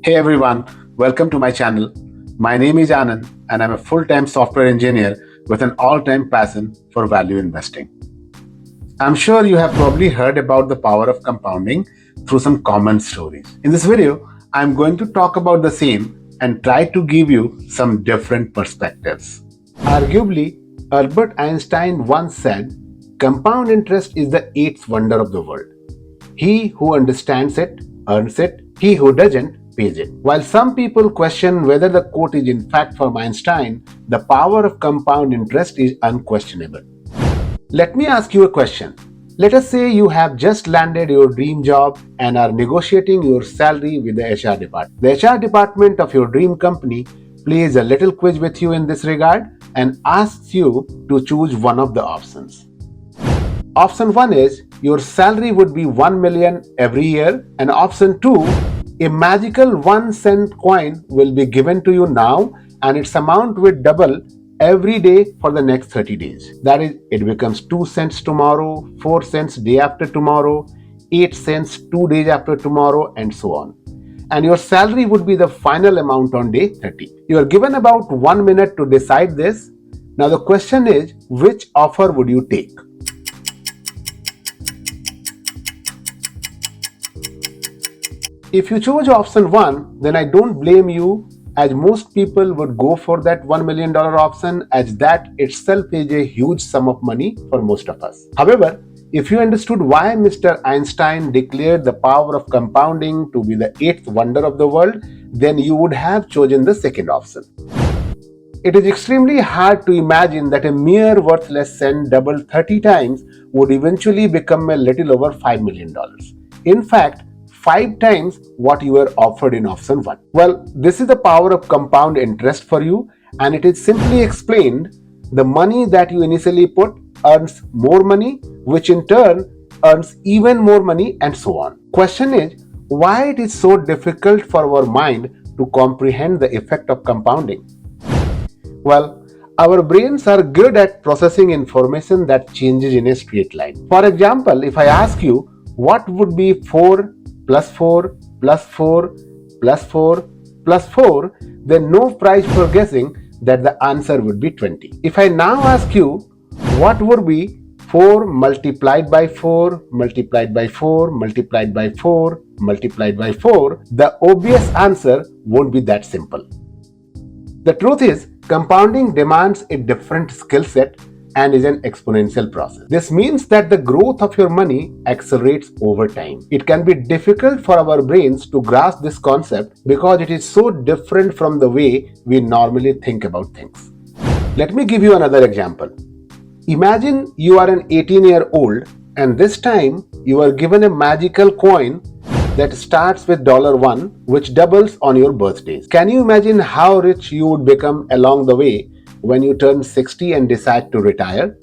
Hey everyone, welcome to my channel. My name is Anand and I'm a full-time software engineer with an all-time passion for value investing. I'm sure you have probably heard about the power of compounding through some common stories. In this video, I'm going to talk about the same and try to give you some different perspectives. Arguably, Albert Einstein once said, compound interest is the eighth wonder of the world. He who understands it earns it, he who doesn't pays it. While some people question whether the quote is in fact from Einstein, the power of compound interest is unquestionable. Let me ask you a question. Let us say you have just landed your dream job and are negotiating your salary with the HR department. The HR department of your dream company plays a little quiz with you in this regard and asks you to choose one of the options. Option 1 is your salary would be 1 million every year, and option 2, a magical 1 cent coin will be given to you now and its amount will double every day for the next 30 days. That is, it becomes 2 cents tomorrow, 4 cents day after tomorrow, 8 cents 2 days after tomorrow, and so on. And your salary would be the final amount on day 30. You are given about 1 minute to decide this. Now the question is, which offer would you take? If you choose option 1, then I don't blame you, as most people would go for that $1 million option, as that itself is a huge sum of money for most of us. However, if you understood why Mr. Einstein declared the power of compounding to be the eighth wonder of the world, then you would have chosen the second option. It is extremely hard to imagine that a mere worthless cent doubled 30 times would eventually become a little over $5 million. In fact, 5 times what you were offered in option 1. Well, this is the power of compound interest for you, and it is simply explained the money that you initially put earns more money, which in turn earns even more money, and so on. Question is, why it is so difficult for our mind to comprehend the effect of compounding? Well, our brains are good at processing information that changes in a straight line. For example, if I ask you what would be 4 plus 4 plus 4 plus 4 plus 4, then no prize for guessing that the answer would be 20. If I now ask you what would be 4 multiplied by 4 multiplied by 4 multiplied by 4 multiplied by 4, the obvious answer won't be that simple. The truth is, compounding demands a different skill set and is an exponential process. This means that the growth of your money accelerates over time. It can be difficult for our brains to grasp this concept because it is so different from the way we normally think about things. Let me give you another example. Imagine you are an 18-year-old and this time you are given a magical coin that starts with $1, which doubles on your birthdays. Can you imagine how rich you would become along the way when you turn 60 and decide to retire?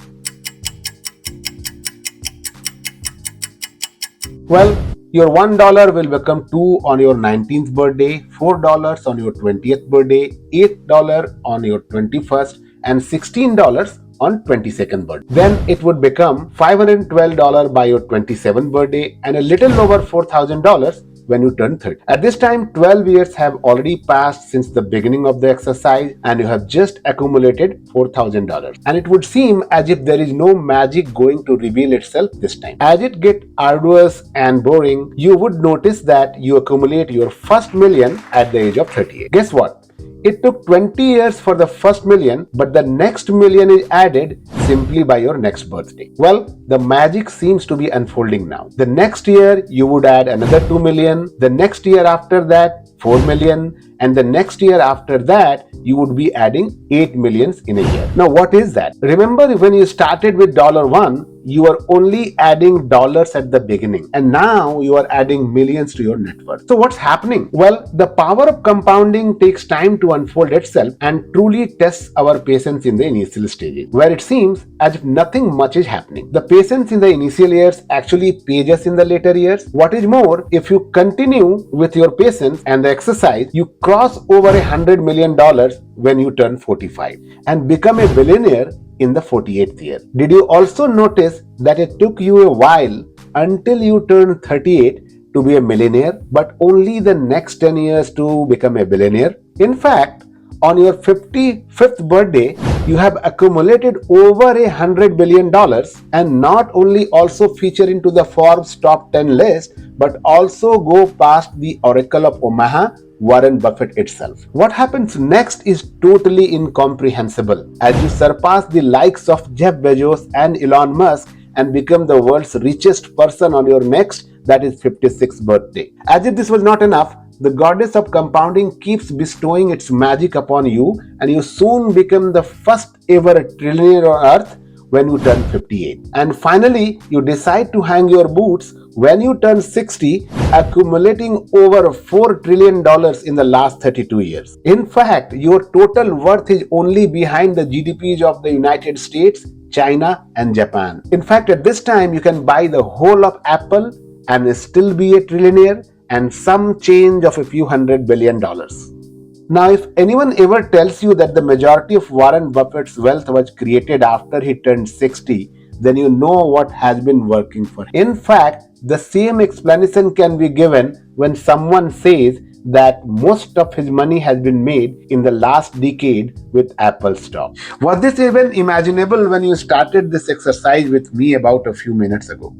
Well, your $1 will become 2 on your 19th birthday, $4 on your 20th birthday, $8 on your 21st, and $16 on 22nd birthday. Then it would become $512 by your 27th birthday and a little over $4,000 when you turn 30. At this time, 12 years have already passed since the beginning of the exercise and you have just accumulated $4,000. And it would seem as if there is no magic going to reveal itself this time. As it gets arduous and boring, you would notice that you accumulate your first million at the age of 38. Guess what? It took 20 years for the first million, but the next million is added simply by your next birthday. Well, the magic seems to be unfolding now. The next year, you would add another 2 million. The next year after that, 4 million. And the next year after that, you would be adding 8 millions in a year. Now, what is that? Remember when you started with $1, you are only adding dollars at the beginning, and now you are adding millions to your net worth. So what's happening? Well, the power of compounding takes time to unfold itself and truly tests our patience in the initial stages, where it seems as if nothing much is happening. The patience in the initial years actually pays us in the later years. What is more, if you continue with your patience and the exercise, you cross over $100 million when you turn 45 and become a billionaire in the 48th year. Did you also notice that it took you a while until you turned 38 to be a millionaire, but only the next 10 years to become a billionaire. In fact, on your 55th birthday, you have accumulated over $100 billion, and not only also feature into the Forbes top 10 list, but also go past the Oracle of Omaha, Warren Buffett itself. What happens next is totally incomprehensible as you surpass the likes of Jeff Bezos and Elon Musk and become the world's richest person on your next, that is 56th birthday. As if this was not enough, the goddess of compounding keeps bestowing its magic upon you, and you soon become the first ever trillionaire on earth when you turn 58. And finally, you decide to hang your boots when you turn 60, accumulating over $4 trillion in the last 32 years. In fact, your total worth is only behind the GDPs of the United States, China, and Japan. In fact, at this time, you can buy the whole of Apple and still be a trillionaire and some change of a few $100 billion. Now, if anyone ever tells you that the majority of Warren Buffett's wealth was created after he turned 60, then you know what has been working for him. In fact, the same explanation can be given when someone says that most of his money has been made in the last decade with Apple stock. Was this even imaginable when you started this exercise with me about a few minutes ago?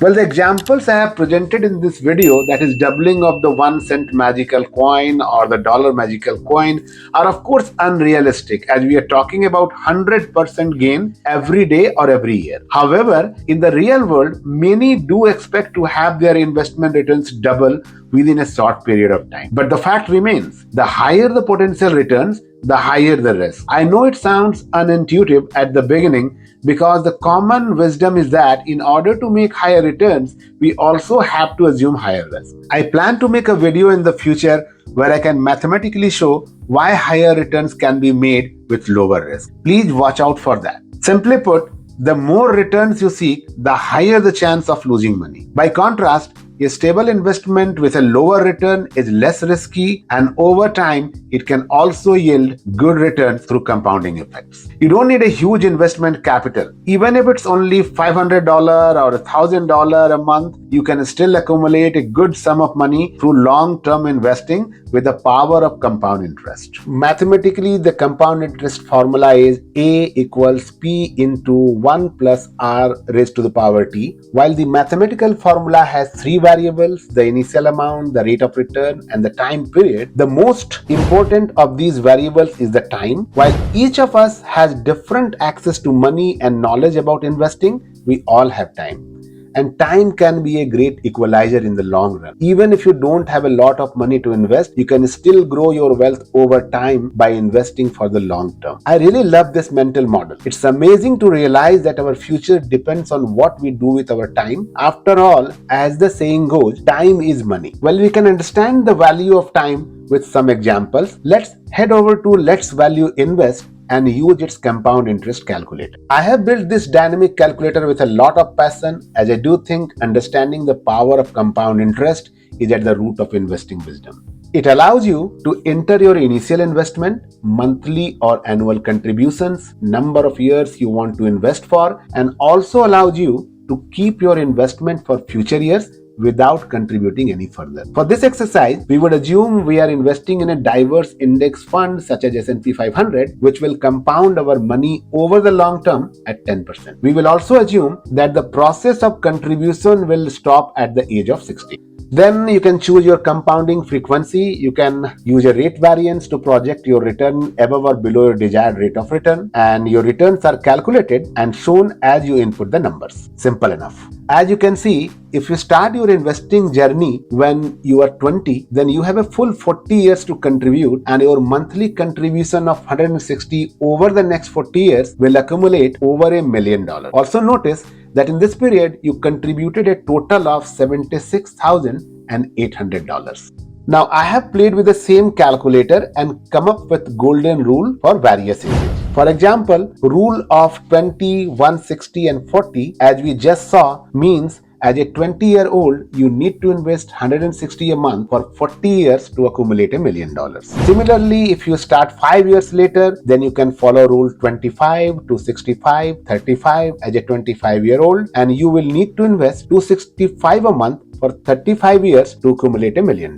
Well, the examples I have presented in this video, that is doubling of the 1 cent magical coin or the dollar magical coin, are of course unrealistic, as we are talking about 100% gain every day or every year. However, in the real world, many do expect to have their investment returns double within a short period of time. But the fact remains, the higher the potential returns, the higher the risk. I know it sounds unintuitive at the beginning, because the common wisdom is that in order to make higher returns, we also have to assume higher risk. I plan to make a video in the future where I can mathematically show why higher returns can be made with lower risk. Please watch out for that. Simply put, the more returns you seek, the higher the chance of losing money. By contrast, a stable investment with a lower return is less risky, and over time, it can also yield good returns through compounding effects. You don't need a huge investment capital. Even if it's only $500 or $1,000 a month, you can still accumulate a good sum of money through long-term investing with the power of compound interest. Mathematically, the compound interest formula is A equals P into 1 plus R raised to the power T, while the mathematical formula has three variables: the initial amount, the rate of return, and the time period. The most important of these variables is the time. While each of us has different access to money and knowledge about investing, we all have time. And time can be a great equalizer in the long run. Even if you don't have a lot of money to invest, you can still grow your wealth over time by investing for the long term. I really love this mental model. It's amazing to realize that our future depends on what we do with our time. After all, as the saying goes, time is money. Well, we can understand the value of time with some examples. Let's head over to Let's Value Invest and use its compound interest calculator. I have built this dynamic calculator with a lot of passion, as I do think understanding the power of compound interest is at the root of investing wisdom. It allows you to enter your initial investment, monthly or annual contributions, number of years you want to invest for, and also allows you to keep your investment for future years without contributing any further. For this exercise, we would assume we are investing in a diverse index fund such as S&P 500, which will compound our money over the long term at 10%. We will also assume that the process of contribution will stop at the age of 60. Then you can choose your compounding frequency. You can use a rate variance to project your return above or below your desired rate of return, and your returns are calculated and shown as you input the numbers. Simple enough. As you can see, if you start your investing journey when you are 20, then you have a full 40 years to contribute, and your monthly contribution of 160 over the next 40 years will accumulate over $1 million. Also notice that in this period, you contributed a total of $76,800. Now, I have played with the same calculator and come up with golden rule for various ages. For example, rule of 20, 160 and 40, as we just saw, means as a 20-year-old, you need to invest $160 a month for 40 years to accumulate $1 million. Similarly, if you start 5 years later, then you can follow rule 25 to 65, 35 as a 25-year-old, and you will need to invest $265 a month for 35 years to accumulate $1 million.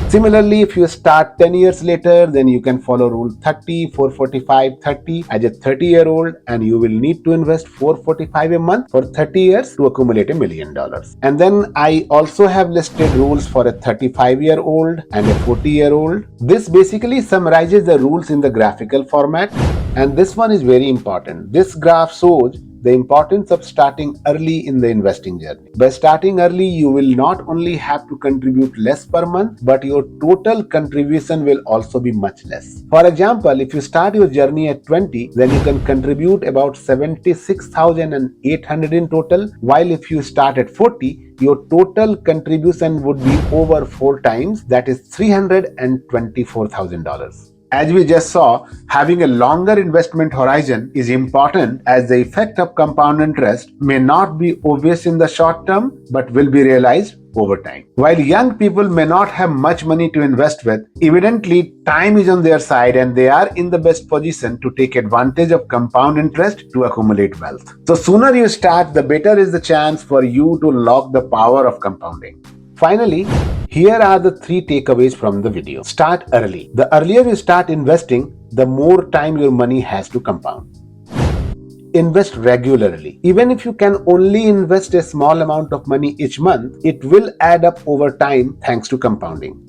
Similarly, if you start 10 years later, then you can follow rule 30, 445, 30 as a 30-year-old, and you will need to invest 445 a month for 30 years to accumulate $1 million. And then I also have listed rules for a 35-year-old and a 40-year-old. This basically summarizes the rules in the graphical format, and this one is very important. This graph shows the importance of starting early in the investing journey. By starting early, you will not only have to contribute less per month, but your total contribution will also be much less. For example, if you start your journey at 20, then you can contribute about 76,800 in total, while if you start at 40, your total contribution would be over 4 times, that is $324,000. As we just saw, having a longer investment horizon is important, as the effect of compound interest may not be obvious in the short term but will be realized over time. While young people may not have much money to invest with, evidently time is on their side and they are in the best position to take advantage of compound interest to accumulate wealth. So sooner you start, the better is the chance for you to unlock the power of compounding. Finally, here are the 3 takeaways from the video. Start early. The earlier you start investing, the more time your money has to compound. Invest regularly. Even if you can only invest a small amount of money each month, it will add up over time thanks to compounding.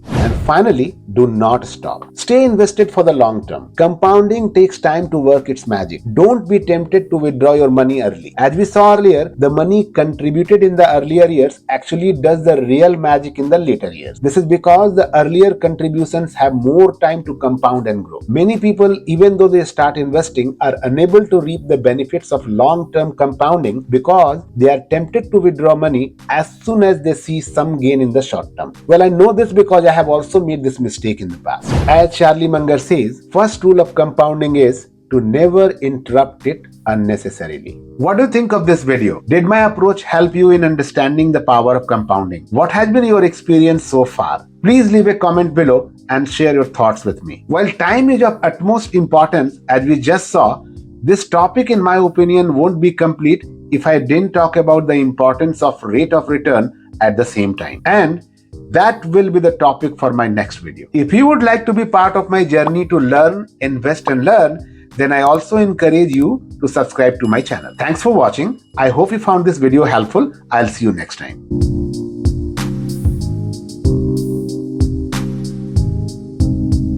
And finally, do not stop. Stay invested for the long term. Compounding takes time to work its magic. Don't be tempted to withdraw your money early. As we saw earlier, the money contributed in the earlier years actually does the real magic in the later years. This is because the earlier contributions have more time to compound and grow. Many people, even though they start investing, are unable to reap the benefits of long-term compounding because they are tempted to withdraw money as soon as they see some gain in the short term. Well, I know this because I have also made this mistake in the past. As Charlie Munger says, first rule of compounding is to never interrupt it unnecessarily. What do you think of this video? Did my approach help you in understanding the power of compounding? What has been your experience so far? Please leave a comment below and share your thoughts with me. While time is of utmost importance, as we just saw, this topic in my opinion won't be complete if I didn't talk about the importance of rate of return at the same time. And that will be the topic for my next video. If you would like to be part of my journey to learn, invest and learn, then I also encourage you to subscribe to my channel. Thanks for watching. I hope you found this video helpful. I'll see you next time.